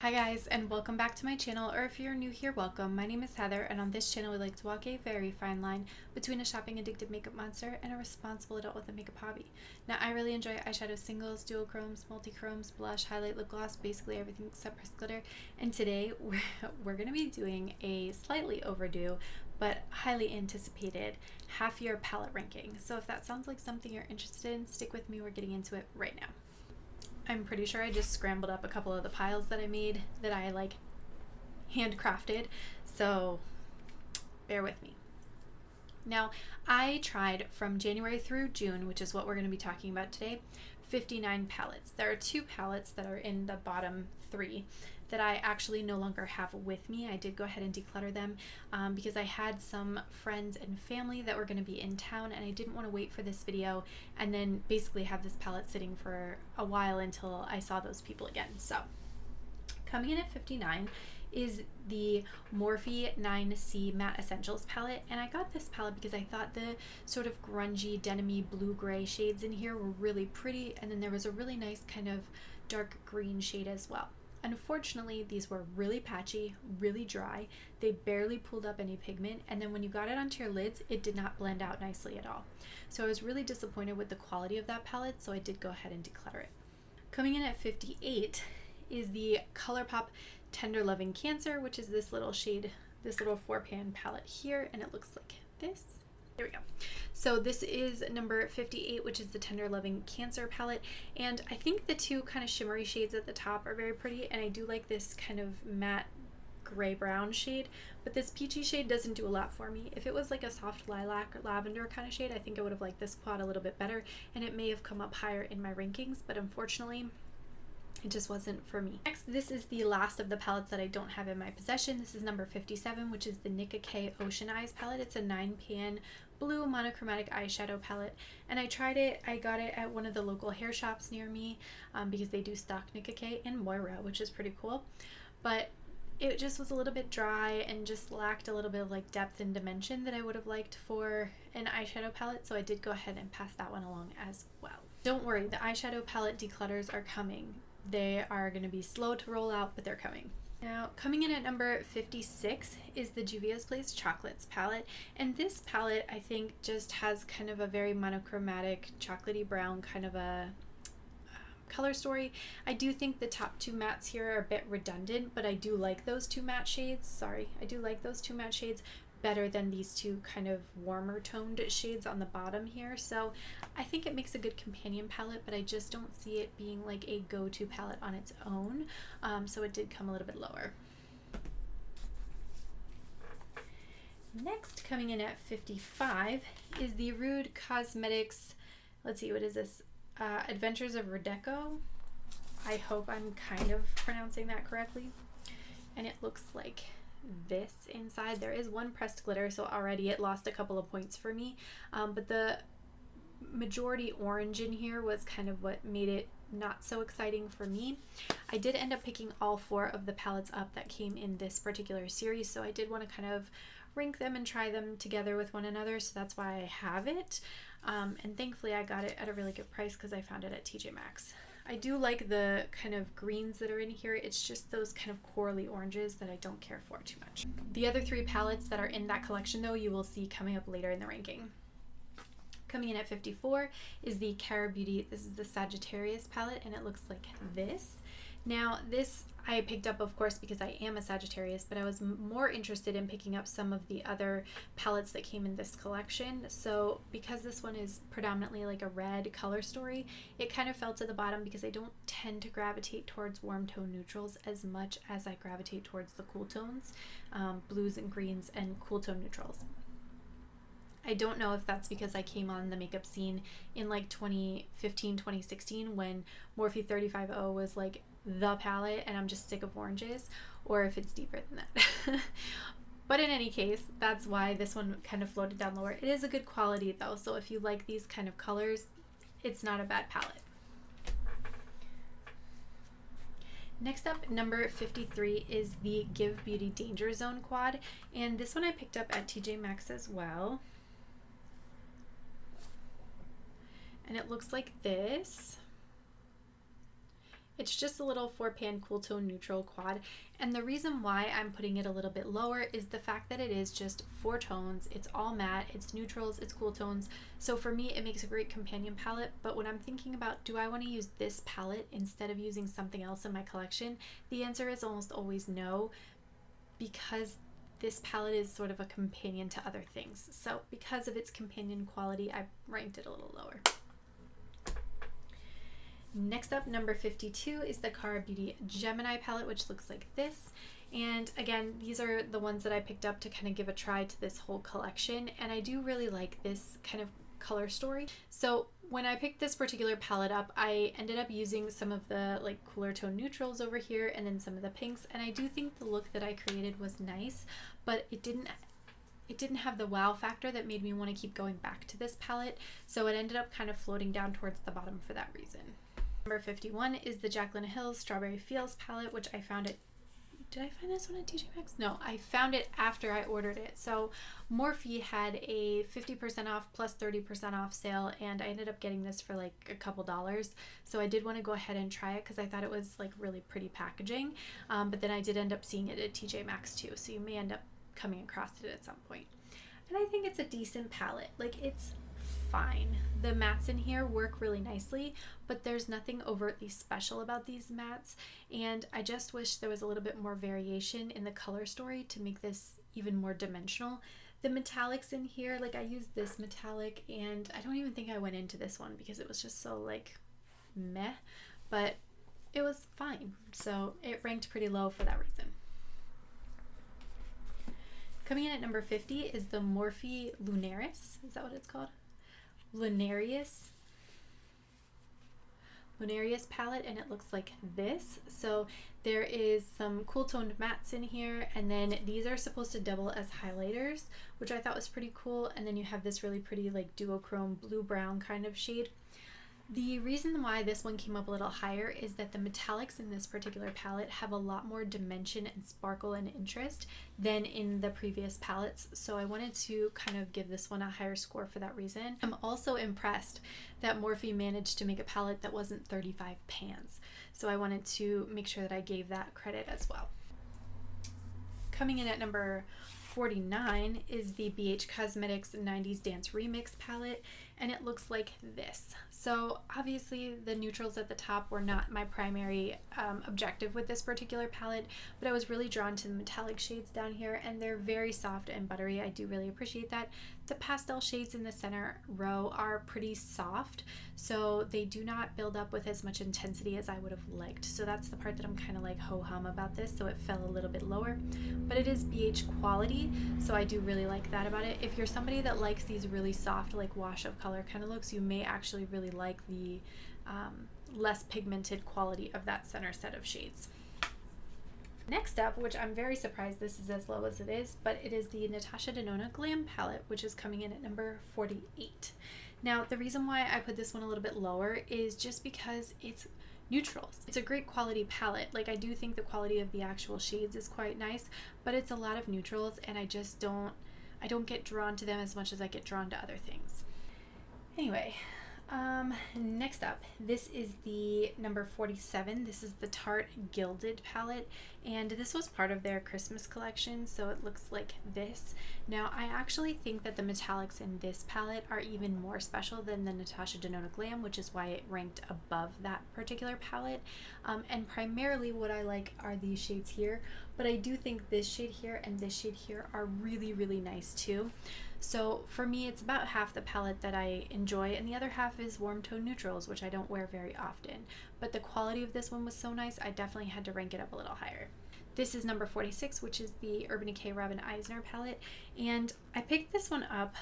Hi guys, and welcome back to my channel, or if you're new here, welcome. My name is Heather, and on this channel we like to walk a very fine line between a shopping addicted makeup monster and a responsible adult with a makeup hobby. Now, I really enjoy eyeshadow singles, duochromes, multichromes, blush, highlight, lip gloss, basically everything except pressed glitter. And today we're going to be doing a slightly overdue but highly anticipated half-year palette ranking. So if that sounds like something you're interested in, stick with me. We're getting into it right now. I'm pretty sure I just scrambled up a couple of the piles that I made that I handcrafted, so bear with me. Now, I tried from January through June, which is what we're going to be talking about today, 59 palettes. There are two palettes that are in the bottom three that I actually no longer have with me. I did go ahead and declutter them because I had some friends and family that were going to be in town, and I didn't want to wait for this video and then basically have this palette sitting for a while until I saw those people again. So coming in at 59 is the Morphe 9C Matte Essentials palette, and I got this palette because I thought the sort of grungy denim-y blue-gray shades in here were really pretty, and then there was a really nice kind of dark green shade as well. Unfortunately, these were really patchy, really dry. They barely pulled up any pigment, and then when you got it onto your lids, it did not blend out nicely at all. So I was really disappointed with the quality of that palette, so I did go ahead and declutter it. Coming in at 58 is the Colourpop Tender Loving Cancer, which is this little shade, this little 4-pan palette here, and it looks like this. There we go. So this is number 58, which is the Tender Loving Cancer palette, and I think the two kind of shimmery shades at the top are very pretty, and I do like this kind of matte gray brown shade, but this peachy shade doesn't do a lot for me. If it was like a soft lilac or lavender kind of shade, I think I would have liked this quad a little bit better, and it may have come up higher in my rankings, but unfortunately it just wasn't for me. Next, this is the last of the palettes that I don't have in my possession. This is number 57, which is the Nicka K Ocean Eyes palette. It's a 9-pan blue monochromatic eyeshadow palette, and I tried it. I got it at one of the local hair shops near me because they do stock Nicka K in Moira, which is pretty cool, but it just was a little bit dry and just lacked a little bit of like depth and dimension that I would have liked for an eyeshadow palette, so I did go ahead and pass that one along as well. Don't worry, the eyeshadow palette declutters are coming. They are going to be slow to roll out, but they're coming. Now, coming in at number 56 is the Juvias Chocolates palette, and this palette I think just has kind of a very monochromatic chocolatey brown kind of a color story. I do think the top two mattes here are a bit redundant, but I do like those two matte shades. I do like those two matte shades better than these two kind of warmer toned shades on the bottom here, so I think it makes a good companion palette, but I just don't see it being like a go-to palette on its own, so it did come a little bit lower. Next, coming in at 55 is the Rude Cosmetics, let's see, what is this, Adventures of Redeco. I hope I'm kind of pronouncing that correctly, and it looks like this inside. There is one pressed glitter, so already it lost a couple of points for me, but the majority orange in here was kind of what made it not so exciting for me. I did end up picking all 4 of the palettes up that came in this particular series, so I did want to kind of rank them and try them together with one another, so that's why I have it, and thankfully I got it at a really good price because I found it at TJ Maxx. I do like the kind of greens that are in here. It's just those kind of corally oranges that I don't care for too much. The other 3 palettes that are in that collection, though, you will see coming up later in the ranking. Coming in at 54 is the Cara Beauty. This is the Sagittarius palette, and it looks like this. Now, this I picked up, of course, because I am a Sagittarius, but I was more interested in picking up some of the other palettes that came in this collection. So because this one is predominantly like a red color story, it kind of fell to the bottom because I don't tend to gravitate towards warm tone neutrals as much as I gravitate towards the cool tones, blues and greens and cool tone neutrals. I don't know if that's because I came on the makeup scene in like 2015, 2016 when Morphe 35 was like the palette and I'm just sick of oranges, or if it's deeper than that. But in any case, that's why this one kind of floated down lower. It is a good quality though, so if you like these kind of colors, it's not a bad palette. Next up, number 53 is the Give Beauty Danger Zone quad, and this one I picked up at TJ Maxx as well. And it looks like this. It's just a little 4-pan cool tone neutral quad, and the reason why I'm putting it a little bit lower is the fact that it is just 4 tones. It's all matte, it's neutrals, it's cool tones, so for me it makes a great companion palette. But when I'm thinking about, do I want to use this palette instead of using something else in my collection, the answer is almost always no, because this palette is sort of a companion to other things. So because of its companion quality, I ranked it a little lower. Next up, number 52 is the Kara Beauty Gemini palette, which looks like this. And again, these are the ones that I picked up to kind of give a try to this whole collection, and I do really like this kind of color story. So when I picked this particular palette up, I ended up using some of the like cooler tone neutrals over here and then some of the pinks, and I do think the look that I created was nice, but it didn't have the wow factor that made me want to keep going back to this palette, so it ended up kind of floating down towards the bottom for that reason. Number 51 is the Jaclyn Hills Strawberry Feels palette, which I found it, did I find this one at TJ Maxx? No, I found it after I ordered it. So Morphe had a 50% off plus 30% off sale, and I ended up getting this for like a couple dollars. So I did want to go ahead and try it because I thought it was like really pretty packaging. But then I did end up seeing it at TJ Maxx too, so you may end up coming across it at some point. And I think it's a decent palette. Like, it's fine. The mattes in here work really nicely, but there's nothing overtly special about these mattes, and I just wish there was a little bit more variation in the color story to make this even more dimensional. The metallics in here, like I used this metallic, and I don't even think I went into this one because it was just so like meh, but it was fine, so it ranked pretty low for that reason. Coming in at number 50 is the Morphe Lunaris. Is that what it's called? Lunarius palette, and it looks like this. So there is some cool toned mattes in here, and then these are supposed to double as highlighters, which I thought was pretty cool. And then you have this really pretty like duochrome blue brown kind of shade. The reason why this one came up a little higher is that the metallics in this particular palette have a lot more dimension and sparkle and interest than in the previous palettes, so I wanted to kind of give this one a higher score for that reason. I'm also impressed that Morphe managed to make a palette that wasn't 35 pans, so I wanted to make sure that I gave that credit as well. Coming in at number 49 is the BH Cosmetics 90s Dance Remix palette, and it looks like this. So obviously the neutrals at the top were not my primary objective with this particular palette, but I was really drawn to the metallic shades down here, and they're very soft and buttery. I do really appreciate that. The pastel shades in the center row are pretty soft, so they do not build up with as much intensity as I would have liked. So that's the part that I'm kind of like ho-hum about this, so it fell a little bit lower. But it is BH quality, so I do really like that about it. If you're somebody that likes these really soft, like wash of color kind of looks, you may actually really like the less pigmented quality of that center set of shades. Next up, which I'm very surprised this is as low as it is, but it is the Natasha Denona Glam palette, which is coming in at number 48. Now, the reason why I put this one a little bit lower is just because it's neutrals. It's a great quality palette. Like, I do think the quality of the actual shades is quite nice, but it's a lot of neutrals, and I just don't get drawn to them as much as I get drawn to other things. Anyway, next up, this is the number 47. This is the Tarte Gilded palette, and this was part of their Christmas collection, so it looks like this. Now, I actually think that the metallics in this palette are even more special than the Natasha Denona Glam, which is why it ranked above that particular palette. And primarily what I like are these shades here, but I do think this shade here and this shade here are really, really nice too. So for me, it's about half the palette that I enjoy, and the other half is warm tone neutrals, which I don't wear very often. But the quality of this one was so nice, I definitely had to rank it up a little higher. This is number 46, which is the Urban Decay Robin Eisner palette, and I picked this one up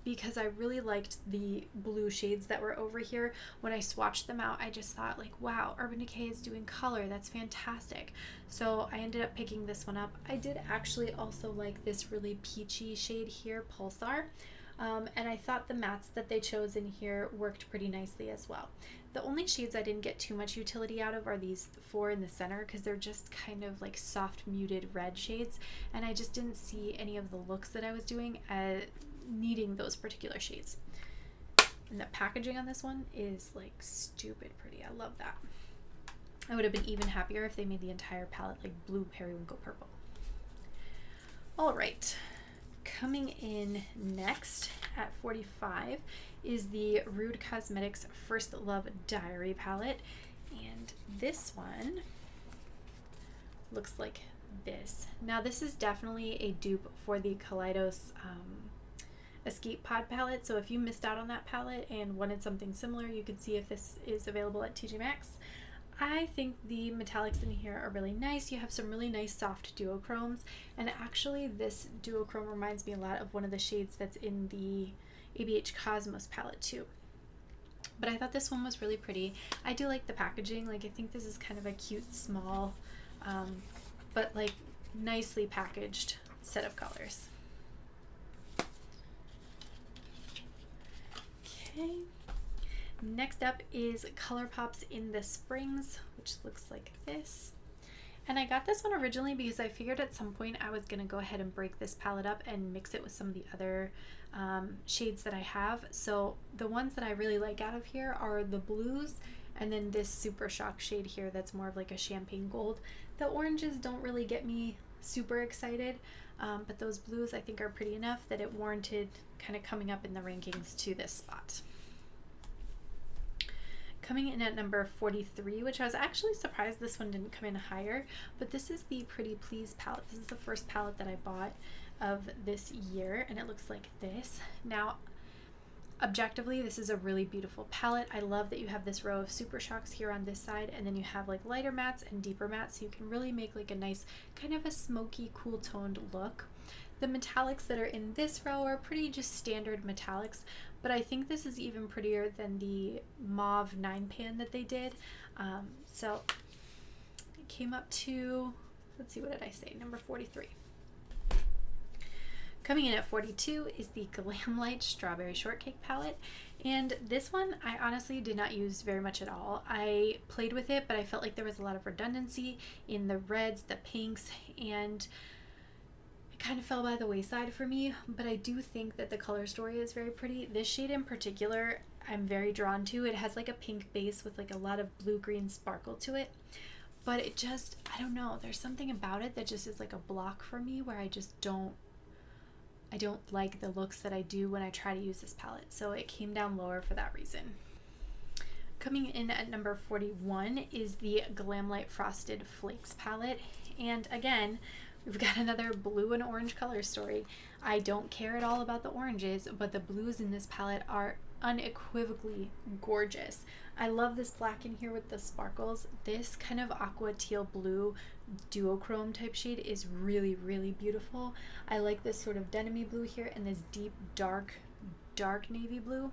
because I really liked the blue shades that were over here. When I swatched them out, I just thought like, wow, Urban Decay is doing color, that's fantastic. So I ended up picking this one up. I did actually also like this really peachy shade here, Pulsar, and I thought the mattes that they chose in here worked pretty nicely as well. The only shades I didn't get too much utility out of are these 4 in the center, because they're just kind of like soft muted red shades, and I just didn't see any of the looks that I was doing needing those particular shades. And the packaging on this one is like stupid pretty. I love that. I would have been even happier if they made the entire palette like blue periwinkle purple. All right, coming in next at 45 is the Rude Cosmetics First Love Diary palette, and this one looks like this. Now this is definitely a dupe for the Kaleidos Escape Pod palette, so if you missed out on that palette and wanted something similar, you can see if this is available at TJ Maxx. I think the metallics in here are really nice. You have some really nice soft duochromes, and actually this duochrome reminds me a lot of one of the shades that's in the ABH Cosmos palette too. But I thought this one was really pretty. I do like the packaging. Like, I think this is kind of a cute, small, but like nicely packaged set of colors. Okay. Next up is Colourpop's In the Springs, which looks like this. And I got this one originally because I figured at some point I was going to go ahead and break this palette up and mix it with some of the other shades that I have. So the ones that I really like out of here are the blues and then this Super Shock shade here that's more of like a champagne gold. The oranges don't really get me super excited, but those blues I think are pretty enough that it warranted kind of coming up in the rankings to this spot. Coming in at number 43, which I was actually surprised this one didn't come in higher, but this is the Pretty Please palette. This is the first palette that I bought of this year, and it looks like this. Now, objectively, this is a really beautiful palette. I love that you have this row of Super Shocks here on this side, and then you have like lighter mattes and deeper mattes, so you can really make like a nice kind of a smoky, cool toned look. The metallics that are in this row are pretty just standard metallics, but I think this is even prettier than the mauve 9-pan that they did. So it came up to, let's see, what did I say? Number 43. Coming in at 42 is the Glamlite Strawberry Shortcake palette, and this one I honestly did not use very much at all. I played with it, but I felt like there was a lot of redundancy in the reds, the pinks, and kind of fell by the wayside for me, but I do think that the color story is very pretty. This shade in particular I'm very drawn to. It has like a pink base with like a lot of blue-green sparkle to it, but it just, I don't know, there's something about it that just is like a block for me where I don't like the looks that I do when I try to use this palette, so it came down lower for that reason. Coming in at number 41 is the Glamlite Frosted Flakes palette, and again, we've got another blue and orange color story. I don't care at all about the oranges, but the blues in this palette are unequivocally gorgeous. I love this black in here with the sparkles. This kind of aqua teal blue duochrome type shade is really, really beautiful. I like this sort of denim-y blue here and this deep, dark navy blue.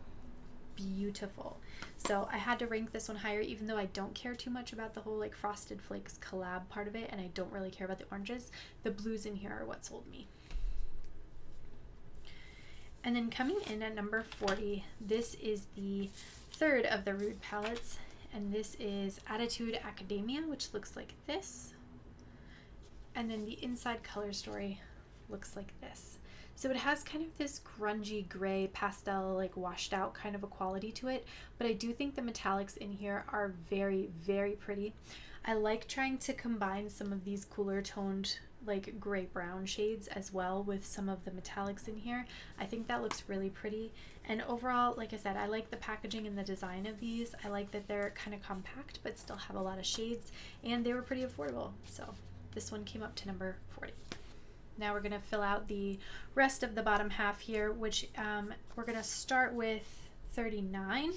Beautiful. So I had to rank this one higher, even though I don't care too much about the whole like Frosted Flakes collab part of it, and I don't really care about the oranges. The blues in here are what sold me. And then coming in at number 40, this is the third of the Rude palettes, and this is Attitude Academia, which looks like this. And then the inside color story looks like this. So it has kind of this grungy gray pastel, like washed out kind of a quality to it, but I do think the metallics in here are very, very pretty. I like trying to combine some of these cooler toned like gray brown shades as well with some of the metallics in here. I think that looks really pretty, and overall, like I said, I like the packaging and the design of these. I like that they're kind of compact but still have a lot of shades, and they were pretty affordable, so this one came up to number 40. Now we're going to fill out the rest of the bottom half here, which we're going to start with 39,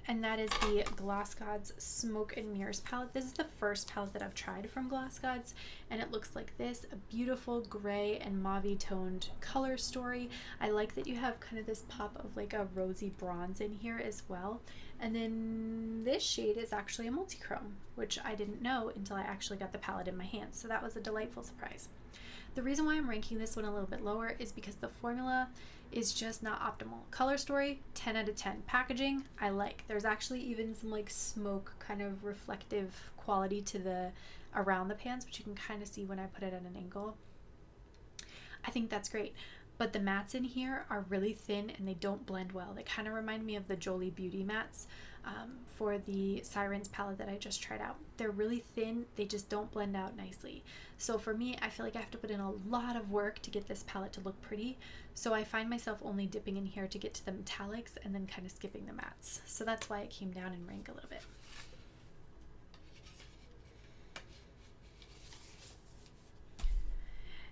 and that is the Gloss Gods Smoke and Mirrors palette. This is the first palette that I've tried from Gloss Gods, and it looks like this, a beautiful gray and mauve toned color story. I like that you have kind of this pop of like a rosy bronze in here as well. And then this shade is actually a multi-chrome, which I didn't know until I actually got the palette in my hands, so that was a delightful surprise. The reason why I'm ranking this one a little bit lower is because the formula is just not optimal. Color story, 10 out of 10. Packaging, I like. There's actually even some like smoke kind of reflective quality to the around the pans, which you can kind of see when I put it at an angle. I think that's great. But the mattes in here are really thin and they don't blend well. They kind of remind me of the Jolie Beauty mattes. for the Sirens palette that I just tried out. They're really thin, they just don't blend out nicely. So for me, I feel like I have to put in a lot of work to get this palette to look pretty. So I find myself only dipping in here to get to the metallics and then kind of skipping the mattes. So that's why it came down in rank a little bit.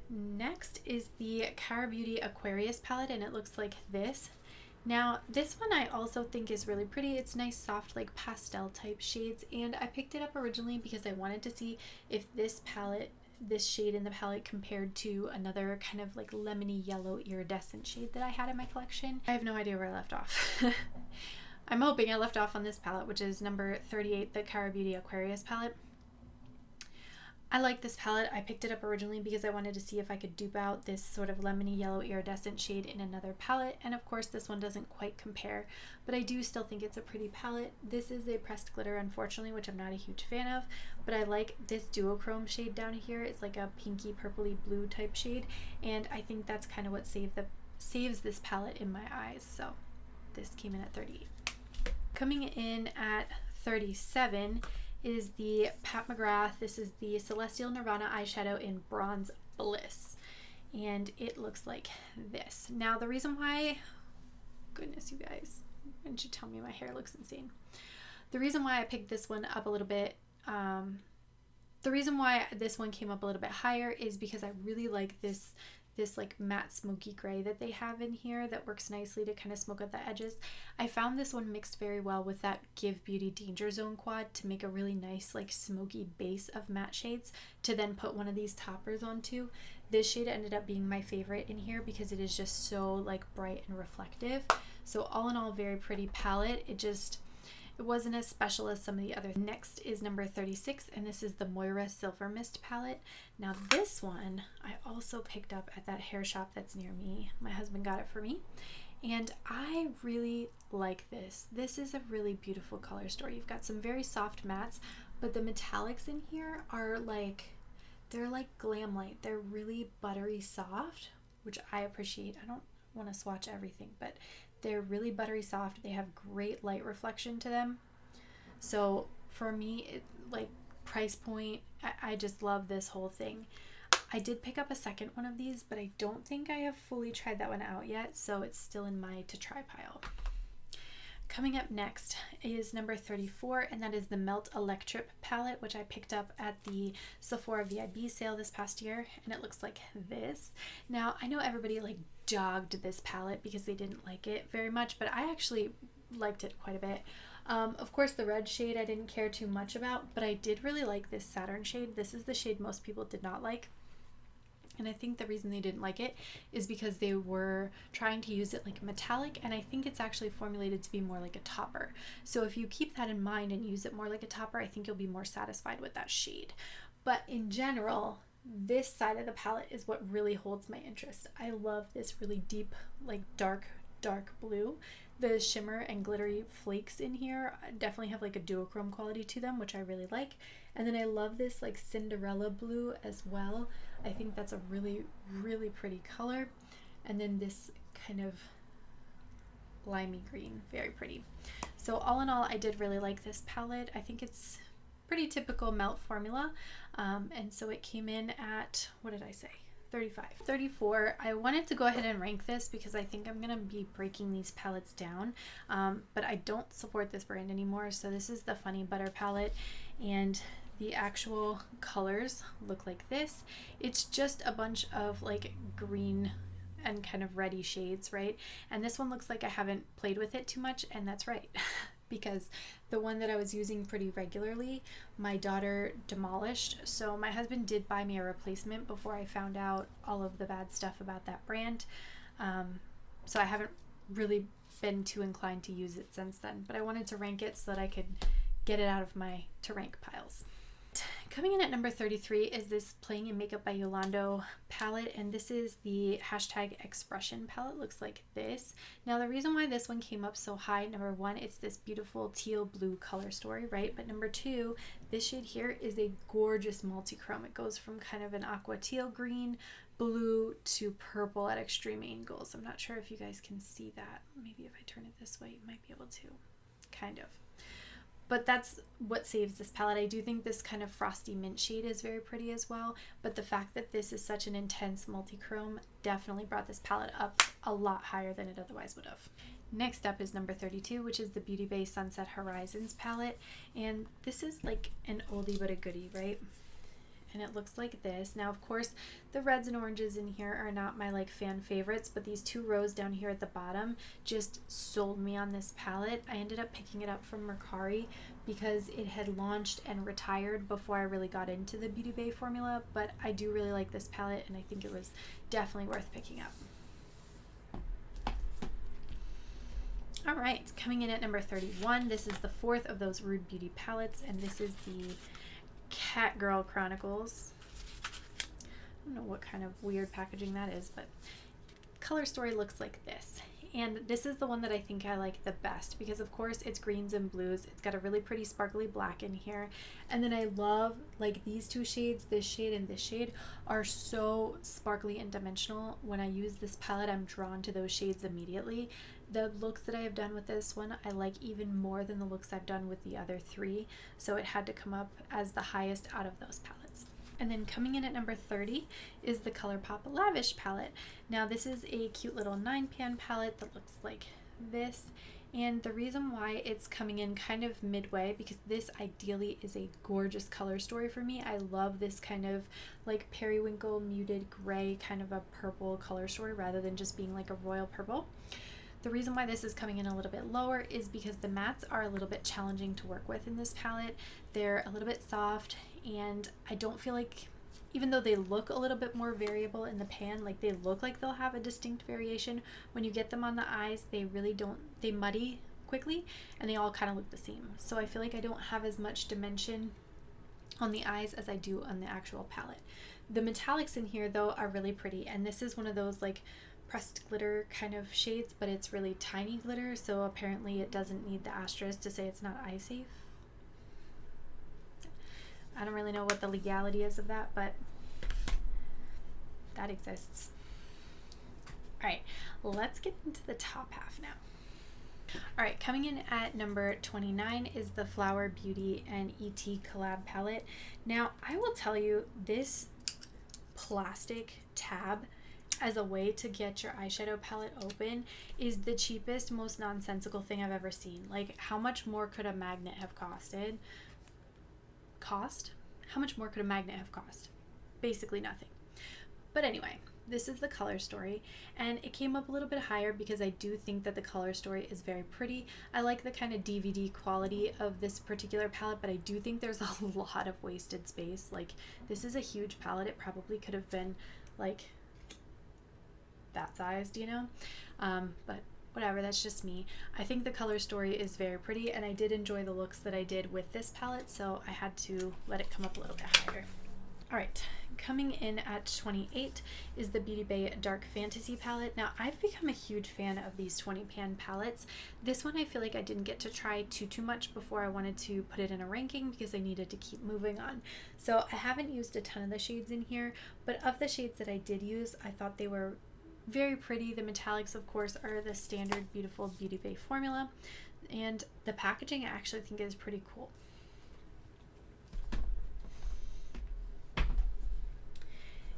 Next is the Beauty Aquarius palette, and it looks like this. Now this one I also think is really pretty. It's nice soft like pastel type shades, and I picked it up originally because I wanted to see if this shade in the palette compared to another kind of like lemony yellow iridescent shade that I had in my collection. I have no idea where I left off. I'm hoping I left off on this palette, which is number 38, the Beauty Aquarius palette. I like this palette. I picked it up originally because I wanted to see if I could dupe out this sort of lemony yellow iridescent shade in another palette, and of course this one doesn't quite compare, but I do still think it's a pretty palette. This is a pressed glitter, unfortunately, which I'm not a huge fan of, but I like this duochrome shade down here. It's like a pinky purpley blue type shade, and I think that's kind of what saves this palette in my eyes. So this came in at 38. Coming in at 37 is the Pat McGrath. This is the Celestial Nirvana eyeshadow in Bronze Bliss, and it looks like this. Now the reason why, goodness you guys, why didn't you tell me my hair looks insane? The reason why I picked this one up a little bit, the reason why this one came up a little bit higher is because I really like this like matte smoky gray that they have in here that works nicely to kind of smoke out the edges. I found this one mixed very well with that Give Beauty Danger Zone quad to make a really nice like smoky base of matte shades to then put one of these toppers onto. This shade ended up being my favorite in here because it is just so like bright and reflective. So all in all, very pretty palette. It wasn't as special as some of the others. Next is number 36, and this is the Moira Silver Mist palette. Now this one I also picked up at that hair shop that's near me. My husband got it for me, and I really like this. This is a really beautiful color story. You've got some very soft mattes, but the metallics in here are like, they're like Glamlite. They're really buttery soft, which I appreciate. I don't want to swatch everything, but they're really buttery soft. They have great light reflection to them. So for me, like price point, I just love this whole thing. I did pick up a second one of these, but I don't think I have fully tried that one out yet, so it's still in my to try pile. Coming up next is number 34, and that is the Melt Electric palette, which I picked up at the Sephora VIB sale this past year, and it looks like this. Now, I know everybody like dogged this palette because they didn't like it very much, but I actually liked it quite a bit. Of course, the red shade I didn't care too much about, but I did really like this Saturn shade. This is the shade most people did not like. And I think the reason they didn't like it is because they were trying to use it like metallic, and I think it's actually formulated to be more like a topper. So if you keep that in mind and use it more like a topper, I think you'll be more satisfied with that shade. But in general, this side of the palette is what really holds my interest. I love this really deep, like dark blue. The shimmer and glittery flakes in here definitely have like a duochrome quality to them, which I really like. And then I love this like Cinderella blue as well. I think that's a really, really pretty color. And then this kind of limey green, very pretty. So all in all, I did really like this palette. I think it's pretty typical Melt formula. And so it came in at, what did I say? 35. 34. I wanted to go ahead and rank this because I think I'm going to be breaking these palettes down, but I don't support this brand anymore. So this is the Funny Butter palette, and the actual colors look like this. It's just a bunch of like green and kind of reddy shades, right? And this one looks like I haven't played with it too much, and that's right. Because the one that I was using pretty regularly, my daughter demolished. So my husband did buy me a replacement before I found out all of the bad stuff about that brand. So I haven't really been too inclined to use it since then, but I wanted to rank it so that I could get it out of my to rank piles. Coming in at number 33 is this Playing in Makeup by Yolando palette, and this is the #expression palette. Looks like this. Now the reason why this one came up so high, number one, it's this beautiful teal blue color story, right? But number two, this shade here is a gorgeous multi-chrome. It goes from kind of an aqua teal green, blue to purple at extreme angles. I'm not sure if you guys can see that. Maybe if I turn it this way, you might be able to. Kind of. but that's what saves this palette. I do think this kind of frosty mint shade is very pretty as well, but the fact that this is such an intense multi-chrome definitely brought this palette up a lot higher than it otherwise would have. Next up is number 32, which is the Beauty Bay Sunset Horizons palette, and this is like an oldie but a goodie, right? And it looks like this. Now, of course, the reds and oranges in here are not my like fan favorites, but these two rows down here at the bottom just sold me on this palette. I ended up picking it up from Mercari because it had launched and retired before I really got into the Beauty Bay formula, but I do really like this palette and I think it was definitely worth picking up. All right, coming in at number 31, this is the fourth of those Rude Beauty palettes, and this is the Cat Girl Chronicles. I don't know what kind of weird packaging that is, but color story looks like this. And this is the one that I think I like the best because of course it's greens and blues. It's got a really pretty sparkly black in here. And then I love like these two shades, this shade and this shade are so sparkly and dimensional. When I use this palette, I'm drawn to those shades immediately. The looks that I have done with this one, I like even more than the looks I've done with the other three. So it had to come up as the highest out of those palettes. And then coming in at number 30 is the Colourpop Lavish palette. Now this is a cute little 9-pan palette that looks like this. And the reason why it's coming in kind of midway, because this ideally is a gorgeous color story for me. I love this kind of like periwinkle muted gray kind of a purple color story rather than just being like a royal purple. The reason why this is coming in a little bit lower is because the mattes are a little bit challenging to work with in this palette. They're a little bit soft and I don't feel like, even though they look a little bit more variable in the pan, like they look like they'll have a distinct variation, when you get them on the eyes, they really don't, they muddy quickly and they all kind of look the same. So I feel like I don't have as much dimension on the eyes as I do on the actual palette. The metallics in here though are really pretty, and this is one of those like pressed glitter kind of shades, but it's really tiny glitter, so apparently it doesn't need the asterisk to say it's not eye safe. I don't really know what the legality is of that, but that exists. All right, let's get into the top half now. All right, coming in at number 29 is the Flower Beauty and ET collab palette. Now, I will tell you, this plastic tab as a way to get your eyeshadow palette open is the cheapest, most nonsensical thing I've ever seen. Like, how much more could a magnet have costed? How much more could a magnet have cost? Basically nothing. But anyway, this is the color story, and it came up a little bit higher because I do think that the color story is very pretty. I like the kind of DVD quality of this particular palette, but I do think there's a lot of wasted space. Like, this is a huge palette. It probably could have been like that sized, you know, but whatever, that's just me. I think the color story is very pretty, and I did enjoy the looks that I did with this palette, so I had to let it come up a little bit higher. All right, coming in at 28 is the Beauty Bay Dark Fantasy palette. Now, I've become a huge fan of these 20-pan palettes. This one I feel like I didn't get to try too much before I wanted to put it in a ranking because I needed to keep moving on. So I haven't used a ton of the shades in here, but of the shades that I did use, I thought they were very pretty. The metallics, of course, are the standard beautiful Beauty Bay formula, and the packaging I actually think is pretty cool.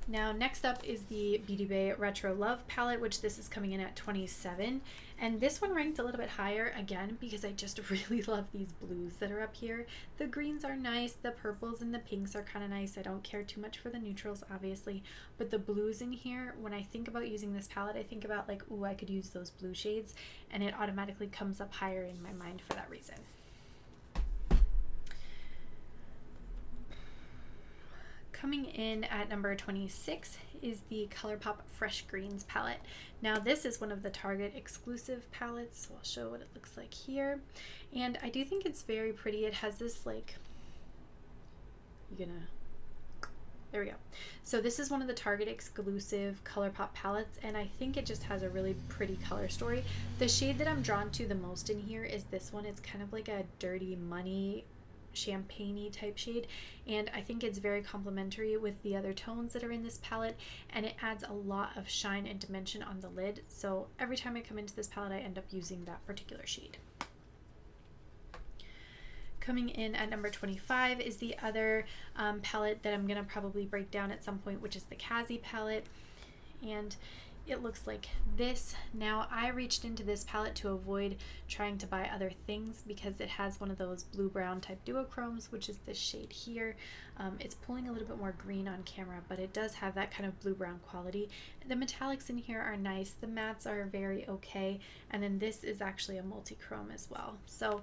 Now, next up is the Beauty Bay Retro Love palette, which this is coming in at 27. And this one ranked a little bit higher, again, because I just really love these blues that are up here. The greens are nice, the purples and the pinks are kind of nice. I don't care too much for the neutrals, obviously. But the blues in here, when I think about using this palette, I think about like, ooh, I could use those blue shades. And it automatically comes up higher in my mind for that reason. Coming in at number 26 is the Colourpop Fresh Greens palette. Now, this is one of the Target exclusive palettes, so I'll show what it looks like here. And I do think it's very pretty. It has this like, there we go. So this is one of the Target exclusive Colourpop palettes, and I think it just has a really pretty color story. The shade that I'm drawn to the most in here is this one. It's kind of like a dirty money champagne-y type shade, and I think it's very complementary with the other tones that are in this palette, and it adds a lot of shine and dimension on the lid. So every time I come into this palette, I end up using that particular shade. Coming in at number 25 is the other palette that I'm going to probably break down at some point, which is the Kazi palette. And it looks like this. Now, I reached into this palette to avoid trying to buy other things because it has one of those blue-brown type duochromes, which is this shade here. It's pulling a little bit more green on camera, but it does have that kind of blue-brown quality. The metallics in here are nice. The mattes are very okay. And then this is actually a multi-chrome as well. So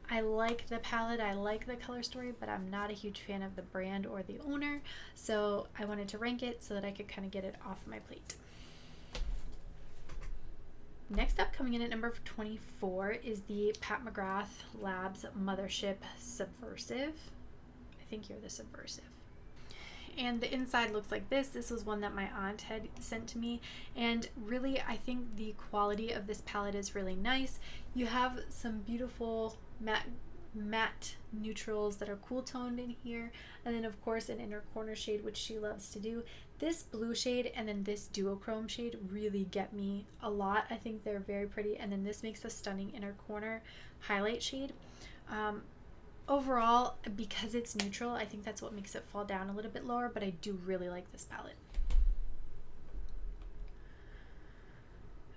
I like the palette, I like the color story, but I'm not a huge fan of the brand or the owner. So I wanted to rank it so that I could kind of get it off my plate. Next up, coming in at number 24 is the Pat McGrath Labs Mothership Subversive. I think you're the Subversive. And the inside looks like this. This was one that my aunt had sent to me. And really, I think the quality of this palette is really nice. You have some beautiful matte neutrals that are cool toned in here. And then of course an inner corner shade, which she loves to do. This blue shade and then this duochrome shade really get me a lot. I think they're very pretty. And then this makes a stunning inner corner highlight shade. Overall, because it's neutral, I think that's what makes it fall down a little bit lower, but I do really like this palette.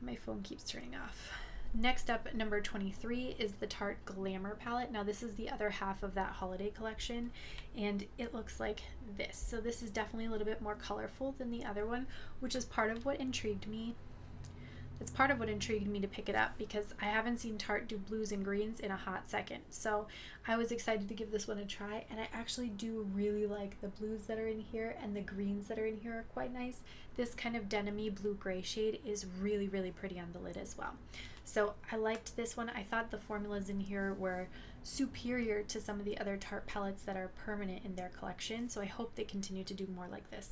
My phone keeps turning off. Next up, number 23 is the Tarte Glamour palette. Now this is the other half of that holiday collection, and it looks like this. So this is definitely a little bit more colorful than the other one, which is part of what intrigued me. It's part of what intrigued me to pick it up because I haven't seen Tarte do blues and greens in a hot second. So I was excited to give this one a try, and I actually do really like the blues that are in here, and the greens that are in here are quite nice. This kind of denim-y blue-gray shade is really, really pretty on the lid as well. So I liked this one. I thought the formulas in here were superior to some of the other Tarte palettes that are permanent in their collection. So I hope they continue to do more like this.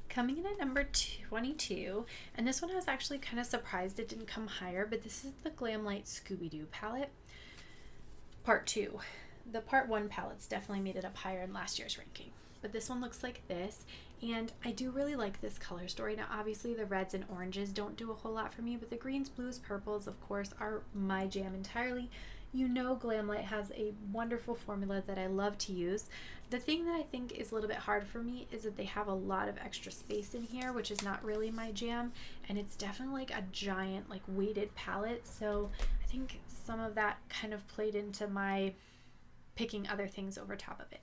Coming in at number 22, and this one I was actually kind of surprised it didn't come higher, but this is the Glamlite Scooby-Doo palette, part 2. The part 1 palettes definitely made it up higher in last year's ranking, but this one looks like this, and I do really like this color story. Now obviously the reds and oranges don't do a whole lot for me, but the greens, blues, purples of course are my jam entirely. You know, Glamlite has a wonderful formula that I love to use. The thing that I think is a little bit hard for me is that they have a lot of extra space in here, which is not really my jam, and it's definitely like a giant like weighted palette, so I think some of that kind of played into my picking other things over top of it.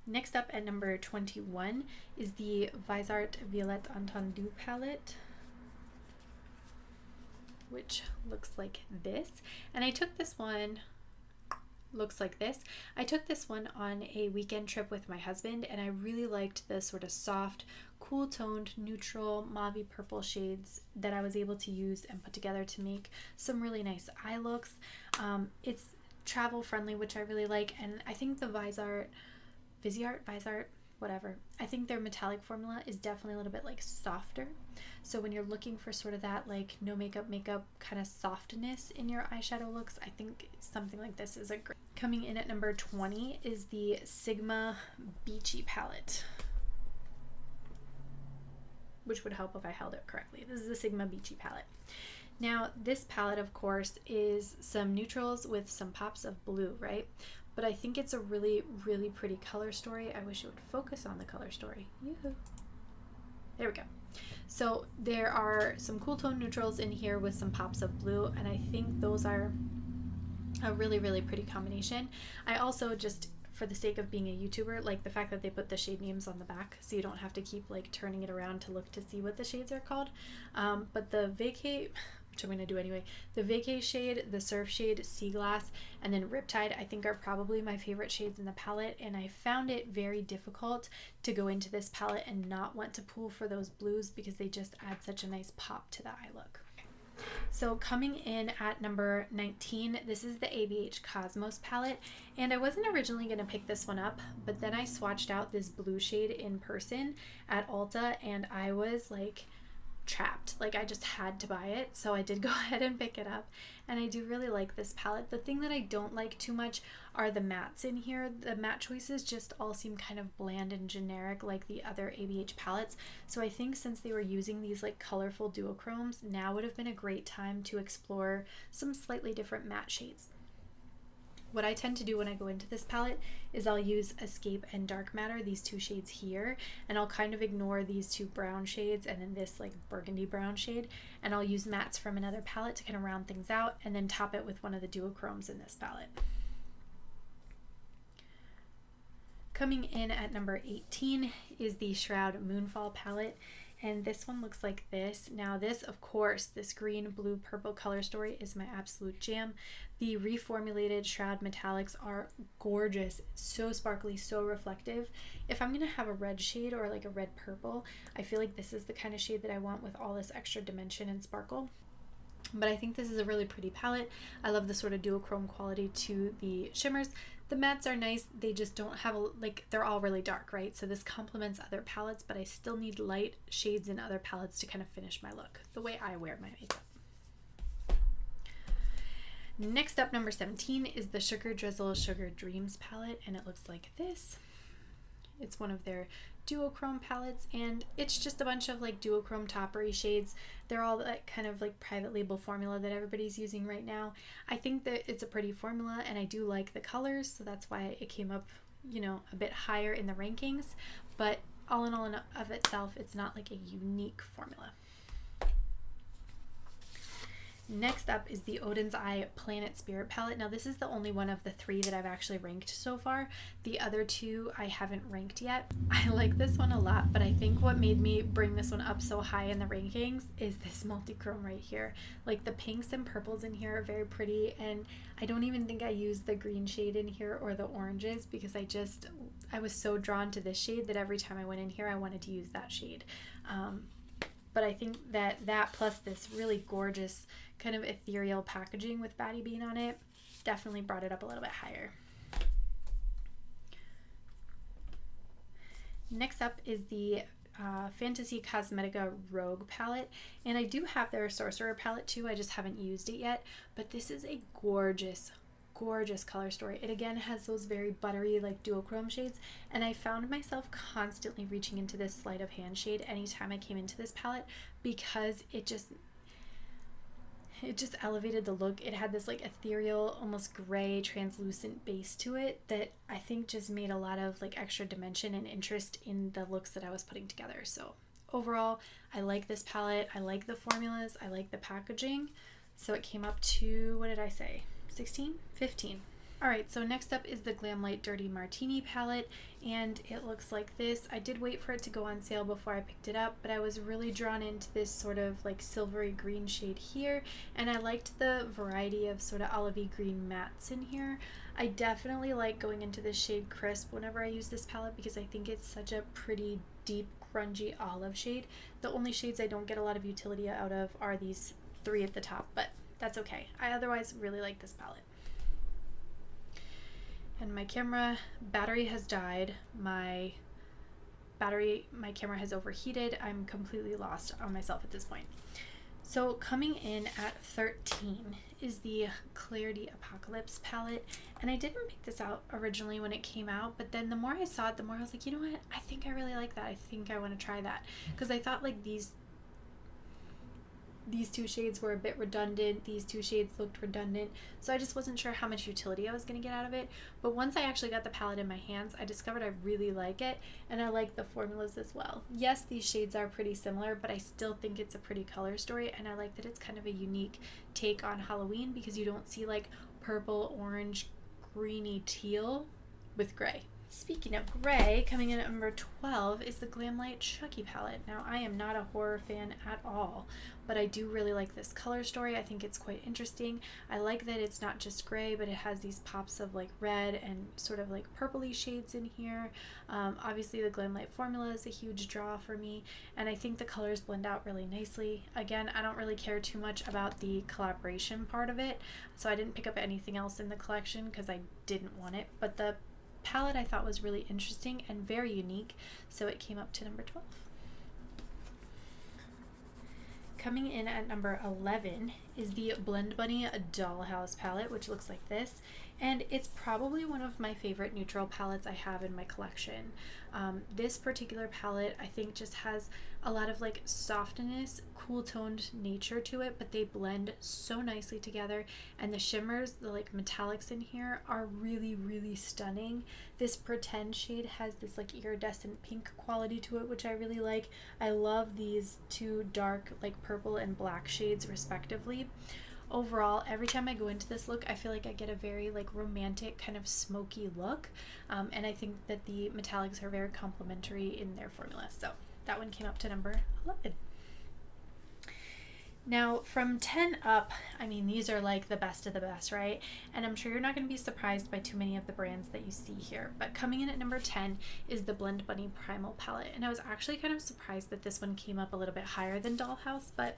Next up at number 21 is the Visart Violette Entendu palette, which looks like this. And I took this one, looks like this. I took this one on a weekend trip with my husband, and I really liked the sort of soft, cool toned, neutral, mauve purple shades that I was able to use and put together to make some really nice eye looks. It's travel friendly, which I really like, and I think the Visart, whatever. I think their metallic formula is definitely a little bit like softer. So when you're looking for sort of that like no makeup kind of softness in your eyeshadow looks, I think something like this is a great. Coming in at number 20 is the Sigma Beachy palette, which would help if I held it correctly. This is the Sigma Beachy palette. Now this palette of course is some neutrals with some pops of blue, right? But I think it's a really, really pretty color story. I wish it would focus on the color story. Yoo-hoo. There we go. So there are some cool tone neutrals in here with some pops of blue, and I think those are a really, really pretty combination. I also just, for the sake of being a YouTuber, like the fact that they put the shade names on the back so you don't have to keep like turning it around to look to see what the shades are called. But the Vacay, which I'm going to do anyway, the Vacay shade, the Surf shade, Sea Glass, and then Riptide I think are probably my favorite shades in the palette, and I found it very difficult to go into this palette and not want to pull for those blues because they just add such a nice pop to the eye look. So coming in at number 19, this is the ABH Cosmos palette, and I wasn't originally going to pick this one up, but then I swatched out this blue shade in person at Ulta, and I was like trapped. Like I just had to buy it, so I did go ahead and pick it up, and I do really like this palette. The thing that I don't like too much are the mattes in here. The matte choices just all seem kind of bland and generic like the other ABH palettes, so I think since they were using these like colorful duochromes, now would have been a great time to explore some slightly different matte shades. What I tend to do when I go into this palette is I'll use Escape and Dark Matter, these two shades here, and I'll kind of ignore these two brown shades and then this like burgundy brown shade, and I'll use mattes from another palette to kind of round things out and then top it with one of the duochromes in this palette. Coming in at number 18 is the Shroud Moonfall palette, and this one looks like this. Now this, of course, this green, blue, purple color story is my absolute jam. The reformulated Shroud metallics are gorgeous, so sparkly, so reflective. If I'm gonna have a red shade or like a red purple, I feel like this is the kind of shade that I want with all this extra dimension and sparkle. But I think this is a really pretty palette. I love the sort of duochrome quality to the shimmers. The mattes are nice, they just don't have like, they're all really dark, right? So this complements other palettes, but I still need light shades in other palettes to kind of finish my look, the way I wear my makeup. Next up, number 17 is the Sugar Drizzle Sugar Dreams palette, and it looks like this. It's one of their duochrome palettes, and it's just a bunch of like duochrome toppery shades. They're all that kind of like private label formula that everybody's using right now. I think that it's a pretty formula, and I do like the colors, so that's why it came up, you know, a bit higher in the rankings. But all in all of itself, it's not like a unique formula. Next up is the Odin's Eye Planet Spirit palette. Now this is the only one of the three that I've actually ranked so far. The other two I haven't ranked yet. I like this one a lot, but I think what made me bring this one up so high in the rankings is this multi-chrome right here. Like the pinks and purples in here are very pretty, and I don't even think I used the green shade in here or the oranges because I was so drawn to this shade that every time I went in here I wanted to use that shade. But I think that plus this really gorgeous kind of ethereal packaging with Batty Bean on it definitely brought it up a little bit higher. Next up is the Fantasy Cosmetica Rogue palette, and I do have their Sorcerer palette too, I just haven't used it yet, but this is a gorgeous color story. It again has those very buttery like duochrome shades, and I found myself constantly reaching into this sleight of hand shade anytime I came into this palette because it just elevated the look. It had this like ethereal, almost gray, translucent base to it that I think just made a lot of like extra dimension and interest in the looks that I was putting together. So overall, I like this palette. I like the formulas. I like the packaging. So it came up to, what did I say? 16? 15. Alright, so next up is the Glamlite Dirty Martini palette, and it looks like this. I did wait for it to go on sale before I picked it up, but I was really drawn into this sort of like silvery green shade here, and I liked the variety of sort of olivey green mattes in here. I definitely like going into this shade Crisp whenever I use this palette because I think it's such a pretty deep, grungy olive shade. The only shades I don't get a lot of utility out of are these three at the top, but that's okay. I otherwise really like this palette. And my camera battery has died. My camera has overheated. I'm completely lost on myself at this point. So coming in at 13 is the Klarity Apocalypse palette, and I didn't pick this out originally when it came out, but then the more I saw it, the more I was like, you know what, I think I really like that. I think I want to try that, because I thought like these two shades were a bit redundant, these two shades looked redundant, so I just wasn't sure how much utility I was going to get out of it. But once I actually got the palette in my hands, I discovered I really like it, and I like the formulas as well. Yes, these shades are pretty similar, but I still think it's a pretty color story, and I like that it's kind of a unique take on Halloween because you don't see like purple, orange, greeny teal with gray. Speaking of gray, coming in at number 12 is the Glamlite Chucky palette. Now, I am not a horror fan at all, but I do really like this color story. I think it's quite interesting. I like that it's not just gray, but it has these pops of like red and sort of like purpley shades in here. Obviously, the Glamlite formula is a huge draw for me, and I think the colors blend out really nicely. Again, I don't really care too much about the collaboration part of it, so I didn't pick up anything else in the collection because I didn't want it, but the palette I thought was really interesting and very unique, so it came up to number 12. Coming in at number 11 is the Blend Bunny Dollhouse palette, which looks like this. And it's probably one of my favorite neutral palettes I have in my collection. This particular palette, I think, just has a lot of like softness, cool toned nature to it, but they blend so nicely together. And the shimmers, the like metallics in here are really, really stunning. This Pretend shade has this like iridescent pink quality to it, which I really like. I love these two dark like purple and black shades respectively. Overall, every time I go into this look, I feel like I get a very like romantic kind of smoky look, and I think that the metallics are very complementary in their formula. So that one came up to number 11. Now from 10 up, I mean, these are like the best of the best, right? And I'm sure you're not going to be surprised by too many of the brands that you see here, but coming in at number 10 is the Blend Bunny Primal palette. And I was actually kind of surprised that this one came up a little bit higher than Dollhouse, but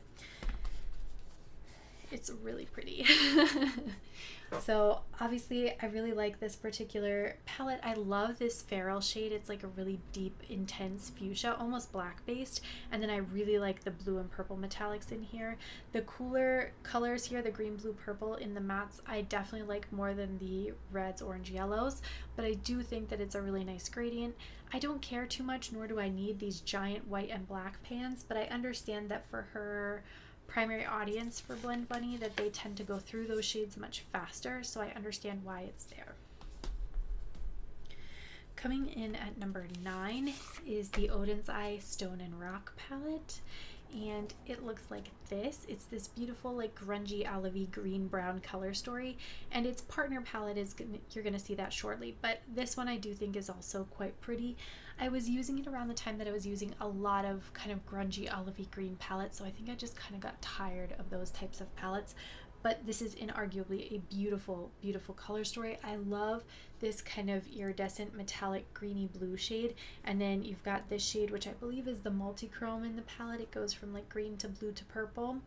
it's really pretty. So obviously I really like this particular palette. I love this Feral shade. It's like a really deep, intense fuchsia, almost black based. And then I really like the blue and purple metallics in here. The cooler colors here, the green, blue, purple in the mattes, I definitely like more than the reds, orange, yellows, but I do think that it's a really nice gradient. I don't care too much, nor do I need these giant white and black pans, but I understand that for her primary audience for Blend Bunny, that they tend to go through those shades much faster, so I understand why it's there. Coming in at number 9 is the Odin's Eye Stone and Rock palette, and it looks like this. It's this beautiful like grungy olivey green brown color story, and its partner palette is you're gonna see that shortly, but this one I do think is also quite pretty. I was using it around the time that I was using a lot of kind of grungy olivey green palettes, so I think I just kind of got tired of those types of palettes. But this is inarguably a beautiful, beautiful color story. I love this kind of iridescent metallic greeny blue shade, and then you've got this shade, which I believe is the multi-chrome in the palette. It goes from like green to blue to purple.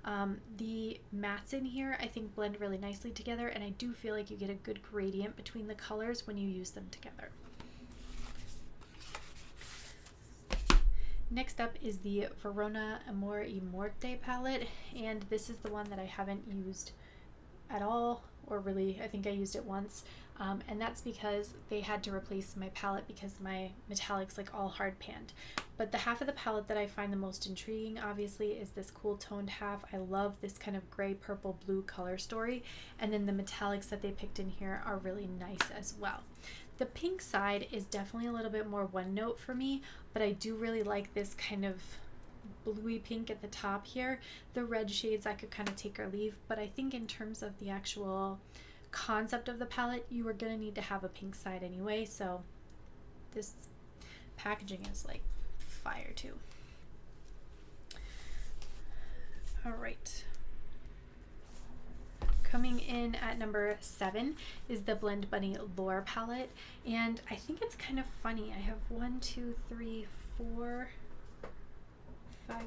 The mattes in here I think blend really nicely together, and I do feel like you get a good gradient between the colors when you use them together. Next up is the Verona Amor y Morte palette, and this is the one that I haven't used at all, or really I think I used it once, and that's because they had to replace my palette because my metallics like all hard panned. But the half of the palette that I find the most intriguing obviously is this cool toned half. I love this kind of gray, purple, blue color story, and then the metallics that they picked in here are really nice as well. The pink side is definitely a little bit more one note for me, but I do really like this kind of bluey pink at the top here. The red shades I could kind of take or leave, but I think in terms of the actual concept of the palette, you are going to need to have a pink side anyway, so this packaging is like fire too. All right. Coming in at number 7 is the Blend Bunny Lore palette, and I think it's kind of funny. I have 1, 2, 3, 4, 5,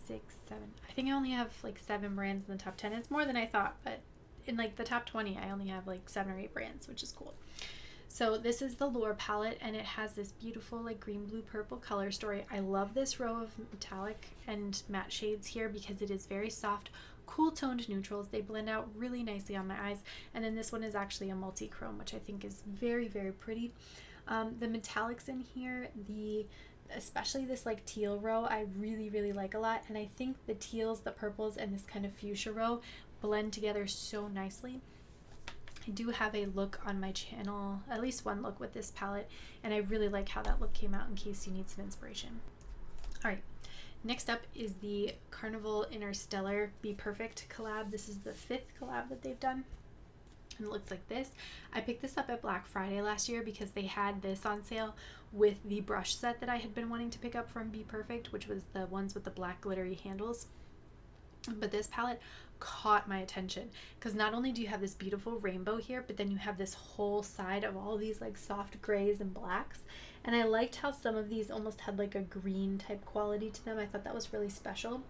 6, 7. I think I only have like 7 brands in the top 10. It's more than I thought, but in like the top 20, I only have like 7 or 8 brands, which is cool. So this is the Lore palette, and it has this beautiful like green, blue, purple color story. I love this row of metallic and matte shades here because it is very soft, cool toned neutrals. They blend out really nicely on my eyes, and then this one is actually a multi-chrome, which I think is very, very pretty. The metallics in here, especially this like teal row, I really, really like a lot, and I think the teals, the purples, and this kind of fuchsia row blend together so nicely. I do have a look on my channel, at least one look with this palette, and I really like how that look came out in case you need some inspiration. All right. Next up is the Carnival Interstellar Bperfect collab. This is the 5th collab that they've done, and it looks like this. I picked this up at Black Friday last year because they had this on sale with the brush set that I had been wanting to pick up from Bperfect, which was the ones with the black glittery handles. But this palette caught my attention because not only do you have this beautiful rainbow here, but then you have this whole side of all these like soft grays and blacks. And I liked how some of these almost had like a green type quality to them. I thought that was really special.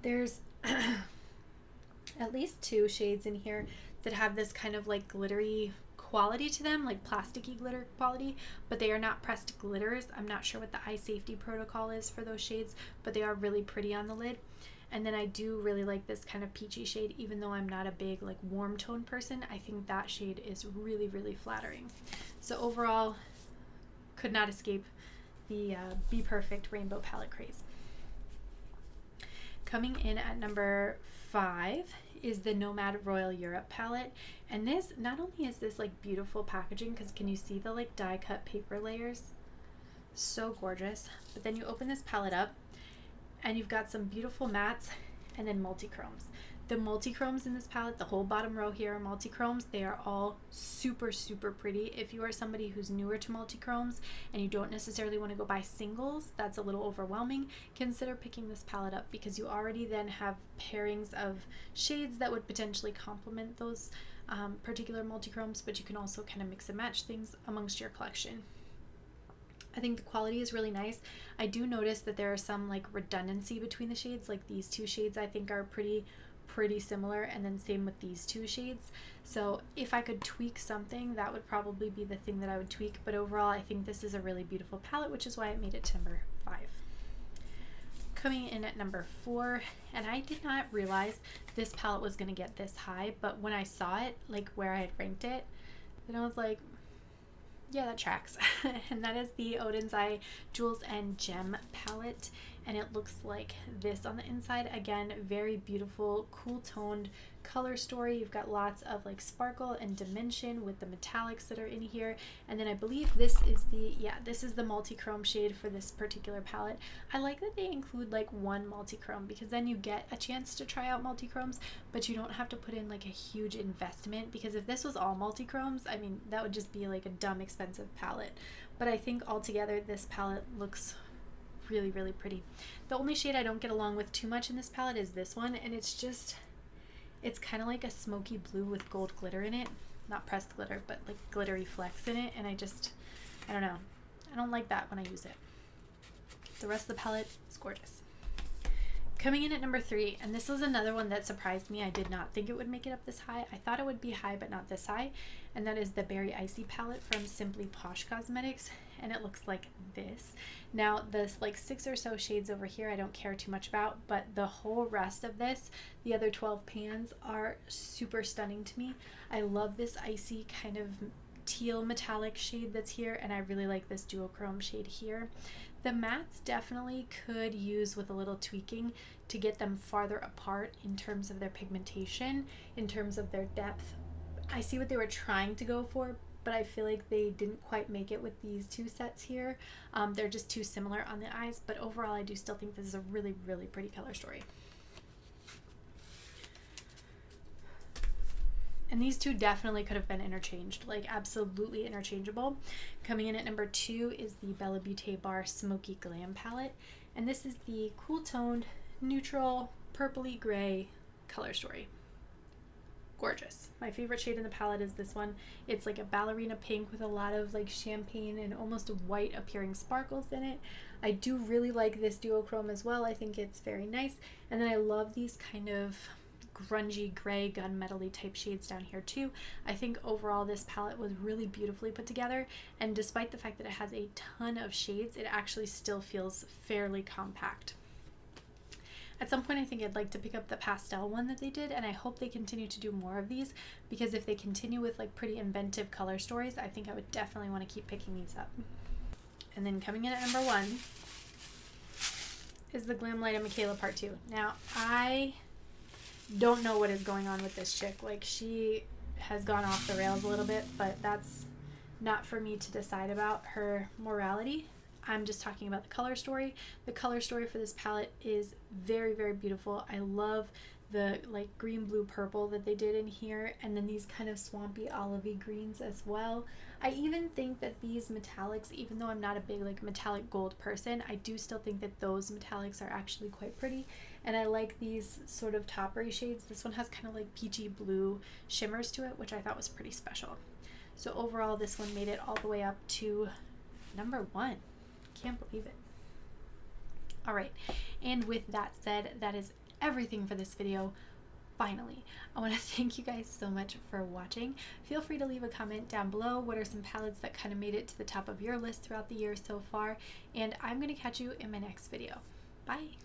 There's at least 2 shades in here that have this kind of like glittery quality to them, like plasticky glitter quality, but they are not pressed glitters. I'm not sure what the eye safety protocol is for those shades, but they are really pretty on the lid. And then I do really like this kind of peachy shade, even though I'm not a big like warm tone person. I think that shade is really, really flattering. So overall, could not escape the Bperfect Rainbow Palette craze. Coming in at number 5 is the Nomad Royal Europe palette. And this, not only is this like beautiful packaging, because can you see the like die cut paper layers? So gorgeous. But then you open this palette up and you've got some beautiful mattes and then multi-chromes. The multi-chromes in this palette, the whole bottom row here are multi-chromes. They are all super, super pretty. If you are somebody who's newer to multi-chromes and you don't necessarily want to go buy singles, that's a little overwhelming, consider picking this palette up, because you already then have pairings of shades that would potentially complement those particular multi-chromes, but you can also kind of mix and match things amongst your collection. I think the quality is really nice. I do notice that there are some like redundancy between the shades. Like these two shades I think are pretty similar, and then same with these two shades. So if I could tweak something, that would probably be the thing that I would tweak. But overall, I think this is a really beautiful palette, which is why I made it to number 5. Coming in at number 4, and I did not realize this palette was going to get this high, but when I saw it, like where I had ranked it, then I was like, yeah, that tracks. And that is the Odin's Eye Jewels and Gem palette, and it looks like this on the inside. Again, very beautiful, cool toned color story. You've got lots of like sparkle and dimension with the metallics that are in here. And then I believe this is the multi-chrome shade for this particular palette. I like that they include like one multi-chrome, because then you get a chance to try out multi-chromes, but you don't have to put in like a huge investment, because if this was all multi-chromes, I mean, that would just be like a dumb expensive palette. But I think altogether this palette looks really, really pretty. The only shade I don't get along with too much in this palette is this one, and it's kind of like a smoky blue with gold glitter in it. Not pressed glitter, but like glittery flecks in it, and I don't know. I don't like that when I use it. The rest of the palette is gorgeous. Coming in at number 3, and this was another one that surprised me. I did not think it would make it up this high. I thought it would be high, but not this high. And that is the Berry Icy palette from Simply Posh Cosmetics, and it looks like this. Now, this like 6 or so shades over here I don't care too much about, but the whole rest of this, the other 12 pans, are super stunning to me. I love this icy kind of teal metallic shade that's here, and I really like this duochrome shade here. The mattes definitely could use with a little tweaking to get them farther apart in terms of their pigmentation, in terms of their depth. I see what they were trying to go for, but I feel like they didn't quite make it with these two sets here. They're just too similar on the eyes, but overall I do still think this is a really, really pretty color story. And these two definitely could have been interchanged, like absolutely interchangeable. Coming in at number 2 is the Bella Beauté Bar Smoky Glam palette. And this is the cool toned, neutral, purpley gray color story. Gorgeous. My favorite shade in the palette is this one. It's like a ballerina pink with a lot of like champagne and almost white appearing sparkles in it. I do really like this duochrome as well. I think it's very nice. And then I love these kind of grungy gray gunmetal-y type shades down here too. I think overall this palette was really beautifully put together, and despite the fact that it has a ton of shades, it actually still feels fairly compact. At some point I think I'd like to pick up the pastel one that they did, and I hope they continue to do more of these, because if they continue with like pretty inventive color stories, I think I would definitely want to keep picking these up. And then coming in at number 1 is the Glamlite and Mikayla Part 2. Now, I don't know what is going on with this chick. Like, she has gone off the rails a little bit, but that's not for me to decide about her morality. I'm just talking about the color story. The color story for this palette is very, very beautiful. I love the like green, blue, purple that they did in here, and then these kind of swampy olivey greens as well. I even think that these metallics, even though I'm not a big like metallic gold person, I do still think that those metallics are actually quite pretty, and I like these sort of toppery shades. This one has kind of like peachy blue shimmers to it, which I thought was pretty special. So overall, this one made it all the way up to number 1. Can't believe it. All right, and with that said, that is everything for this video. Finally, I want to thank you guys so much for watching. Feel free to leave a comment down below. What are some palettes that kind of made it to the top of your list throughout the year so far? And I'm going to catch you in my next video. Bye.